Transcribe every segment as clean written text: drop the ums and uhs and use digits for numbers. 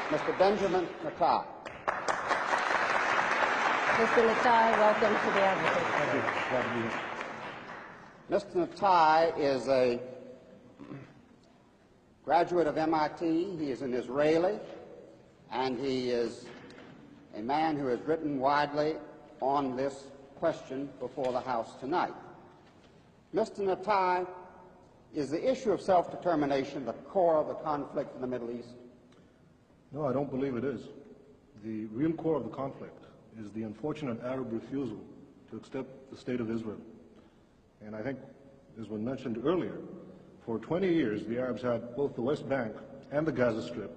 Mr. Benjamin Natai. Mr. Natai, welcome to the Advocate. Thank you. Glad to be here. Mr. Natai is a graduate of MIT. He is an Israeli, and he is a man who has written widely on this question before the House tonight. Mr. Natai, is the issue of self-determination the core of the conflict in the Middle East? No, I don't believe it is. The real core of the conflict is the unfortunate Arab refusal to accept the state of Israel. And I think, as was mentioned earlier, for 20 years the Arabs had both the West Bank and the Gaza Strip.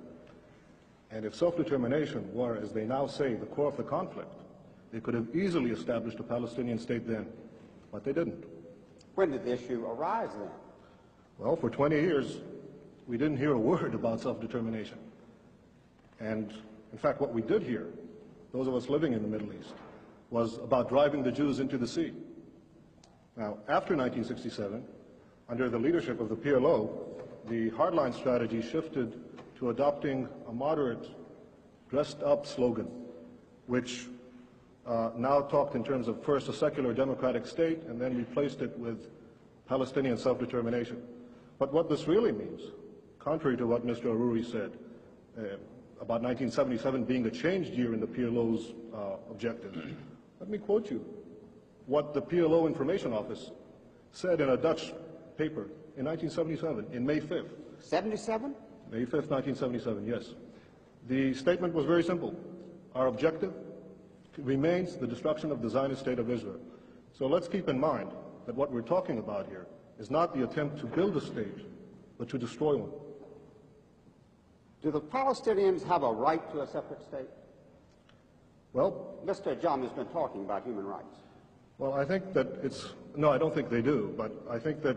And if self-determination were, as they now say, the core of the conflict, they could have easily established a Palestinian state then, but they didn't. When did the issue arise then? Well, for 20 years, we didn't hear a word about self-determination. And in fact, what we did hear, those of us living in the Middle East, was about driving the Jews into the sea. Now, after 1967, under the leadership of the PLO, the hardline strategy shifted to adopting a moderate, dressed-up slogan, which now talked in terms of first a secular democratic state and then replaced it with Palestinian self-determination. But what this really means, contrary to what Mr. Aruri said, about 1977 being a changed year in the PLO's objectives, let me quote you what the PLO Information Office said in a Dutch paper in 1977, in May 5th. 77? May 5th, 1977, yes. The statement was very simple. Our objective remains the destruction of the Zionist state of Israel. So let's keep in mind that what we're talking about here is not the attempt to build a state, but to destroy one. Do the Palestinians have a right to a separate state? Well, Mr. Ajam has been talking about human rights. well, I think that no, I don't think they do, but I think that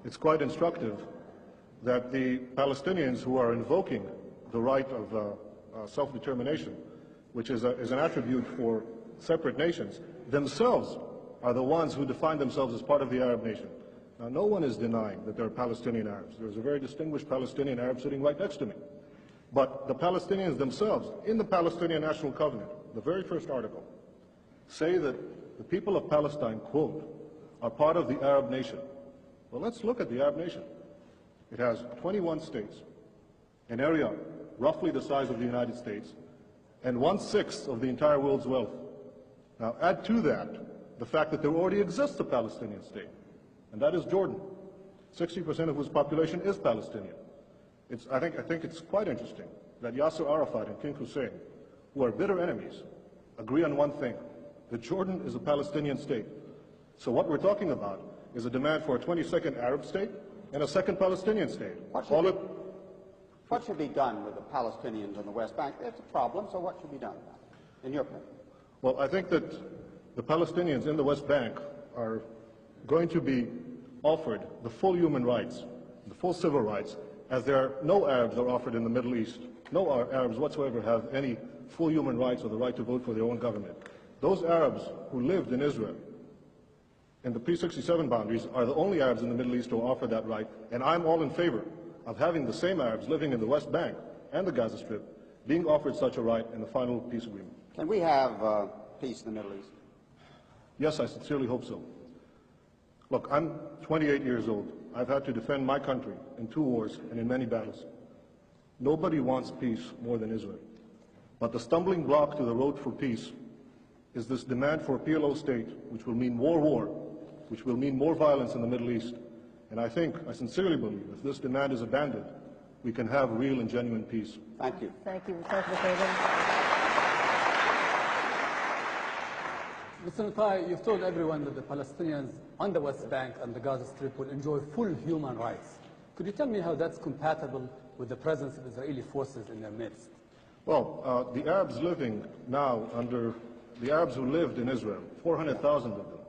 it's quite instructive that the Palestinians who are invoking the right of self-determination, which is an attribute for separate nations, themselves are the ones who define themselves as part of the Arab nation. Now, no one is denying that there are Palestinian Arabs. There's a very distinguished Palestinian Arab sitting right next to me. But the Palestinians themselves, in the Palestinian National Covenant, the very first article, say that the people of Palestine, quote, are part of the Arab nation. Well, let's look at the Arab nation. It has 21 states, an area roughly the size of the United States, and 1/6 of the entire world's wealth. Now, add to that the fact that there already exists a Palestinian state, and that is Jordan, 60% of whose population is Palestinian. I think it's quite interesting that Yasser Arafat and King Hussein, who are bitter enemies, agree on one thing, that Jordan is a Palestinian state. So what we're talking about is a demand for a 22nd Arab state and a second Palestinian state. What should be done with the Palestinians on the West Bank? It's a problem, so what should be done about it, in your opinion? Well, I think that the Palestinians in the West Bank are going to be offered the full human rights, the full civil rights, as no Arabs are offered in the Middle East. No Arabs whatsoever have any full human rights or the right to vote for their own government. Those Arabs who lived in Israel in the pre-67 boundaries are the only Arabs in the Middle East who are offered that right, and I'm all in favor of having the same Arabs living in the West Bank and the Gaza Strip being offered such a right in the final peace agreement. Can we have peace in the Middle East? Yes, I sincerely hope so. Look, I'm 28 years old. I've had to defend my country in 2 wars and in many battles. Nobody wants peace more than Israel. But the stumbling block to the road for peace is this demand for a PLO state, which will mean more war, which will mean more violence in the Middle East. And I sincerely believe, if this demand is abandoned, we can have real and genuine peace. Thank you. Thank you, Mr. President. Mr. Natai, you've told everyone that the Palestinians on the West Bank and the Gaza Strip will enjoy full human rights. Could you tell me how that's compatible with the presence of Israeli forces in their midst? Well, the Arabs living now under the Arabs who lived in Israel, 400,000 of them,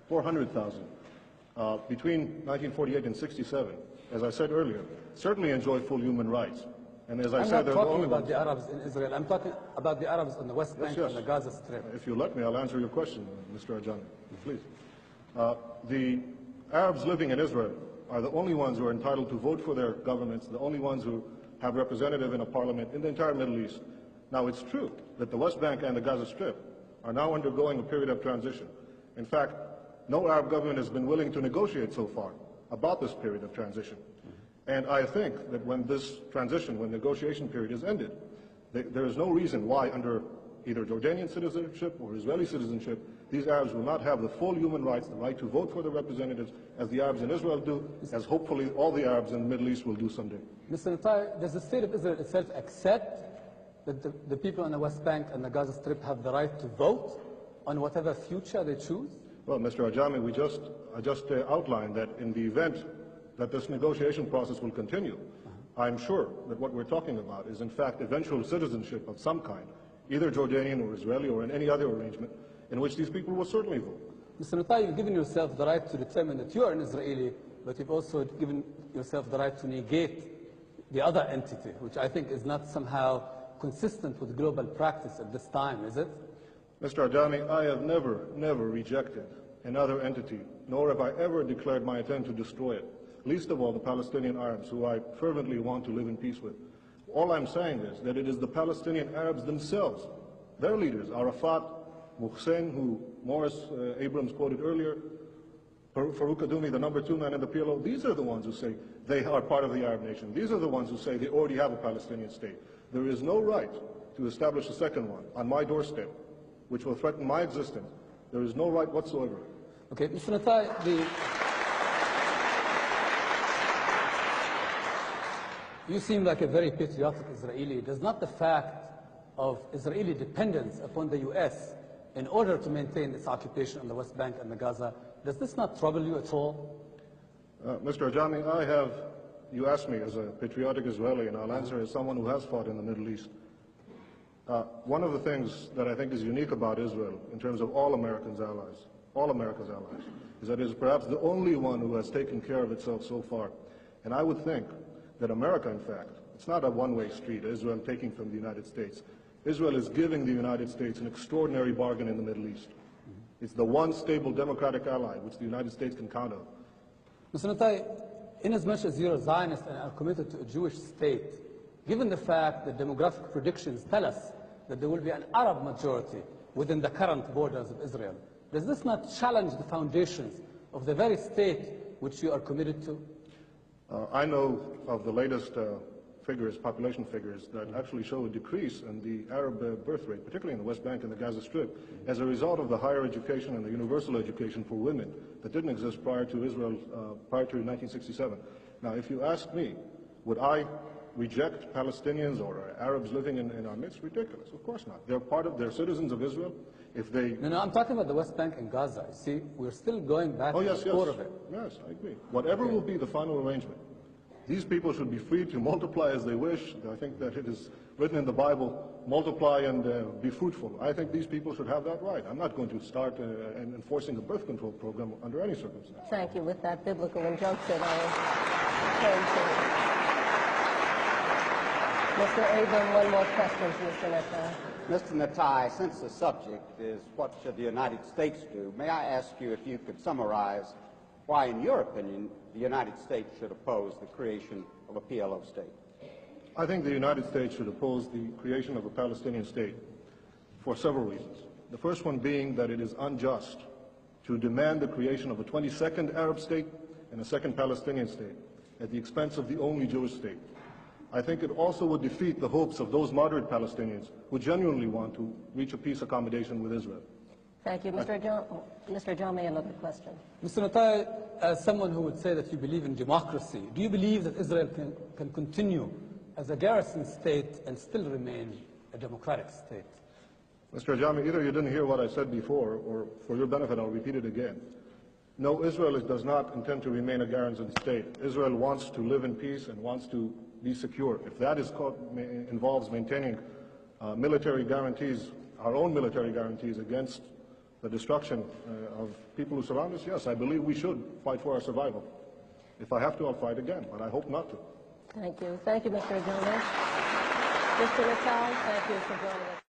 400,000, between 1948 and 67, as I said earlier, certainly enjoy full human rights. And as I I'm said, not talking about the Arabs in Israel. I'm talking about the Arabs on the West Bank and the Gaza Strip. If you let me, I'll answer your question, Mr. Ajani, please. The Arabs living in Israel are the only ones who are entitled to vote for their governments, the only ones who have representative in a parliament in the entire Middle East. Now, it's true that the West Bank and the Gaza Strip are now undergoing a period of transition. In fact, no Arab government has been willing to negotiate so far about this period of transition. And I think that when this transition, when negotiation period is ended, there is no reason why under either Jordanian citizenship or Israeli citizenship, these Arabs will not have the full human rights, the right to vote for their representatives, as the Arabs in Israel do, as hopefully all the Arabs in the Middle East will do someday. Mr. Natai, does the state of Israel itself accept that the people on the West Bank and the Gaza Strip have the right to vote on whatever future they choose? Well, Mr. Ajami, I just outlined that in the event that this negotiation process will continue, I'm sure that what we're talking about is in fact eventual citizenship of some kind, either Jordanian or Israeli or in any other arrangement in which these people will certainly vote. Mr. Natai, you've given yourself the right to determine that you are an Israeli, but you've also given yourself the right to negate the other entity, which I think is not somehow consistent with global practice at this time, is it? Mr. Ajami, I have never rejected another entity, nor have I ever declared my intent to destroy it, least of all the Palestinian Arabs, who I fervently want to live in peace with. All I'm saying is that it is the Palestinian Arabs themselves, their leaders, Arafat, Muhsin, who Morris Abrams quoted earlier, Farouk Kadumi, the number 2 man in the PLO, these are the ones who say they are part of the Arab nation. These are the ones who say they already have a Palestinian state. There is no right to establish a second one on my doorstep, which will threaten my existence. There is no right whatsoever. Okay, Mr. Natai, you seem like a very patriotic Israeli. Does not the fact of Israeli dependence upon the U.S. in order to maintain its occupation on the West Bank and the Gaza, does this not trouble you at all? Mr. Ajami, you asked me as a patriotic Israeli, and I'll answer as someone who has fought in the Middle East. One of the things that I think is unique about Israel, in terms of all America's allies, is that it is perhaps the only one who has taken care of itself so far. And I would think that America, in fact, it's not a one-way street, Israel taking from the United States. Israel is giving the United States an extraordinary bargain in the Middle East. It's the one stable democratic ally which the United States can count on. Mr. Natai, inasmuch as you're a Zionist and are committed to a Jewish state, given the fact that demographic predictions tell us that there will be an Arab majority within the current borders of Israel, does this not challenge the foundations of the very state which you are committed to? I know of the latest population figures, that actually show a decrease in the Arab birth rate, particularly in the West Bank and the Gaza Strip, as a result of the higher education and the universal education for women that didn't exist prior to Israel, prior to 1967. Now, if you ask me, would I reject Palestinians or Arabs living in our midst? Ridiculous. Of course not. They're citizens of Israel. If they... No, I'm talking about the West Bank and Gaza. You see, we're still going back to the core of it. Yes, I agree. Whatever will be the final arrangement, these people should be free to multiply as they wish. I think that it is written in the Bible, multiply and be fruitful. I think these people should have that right. I'm not going to start enforcing a birth control program under any circumstance. Thank you. With that biblical injunction, I will turn to Mr. Abram. One more question to Mr. Natai. Mr. Natai, since the subject is what should the United States do, may I ask you if you could summarize why, in your opinion, the United States should oppose the creation of a PLO state? I think the United States should oppose the creation of a Palestinian state for several reasons. The first one being that it is unjust to demand the creation of a 22nd Arab state and a second Palestinian state at the expense of the only Jewish state. I think it also would defeat the hopes of those moderate Palestinians who genuinely want to reach a peace accommodation with Israel. Thank you. Mr. Jami, another question. Mr. Natai, as someone who would say that you believe in democracy, do you believe that Israel can continue as a garrison state and still remain a democratic state? Mr. Ajami, either you didn't hear what I said before, or for your benefit, I'll repeat it again. No, Israel does not intend to remain a garrison state. Israel wants to live in peace and wants to be secure. If that involves maintaining military guarantees, our own military guarantees against the destruction of people who surround us, yes, I believe we should fight for our survival. If I have to, I'll fight again, but I hope not to. Thank you. Thank you, Mr. Jami. Mr. Natai, thank you for joining us.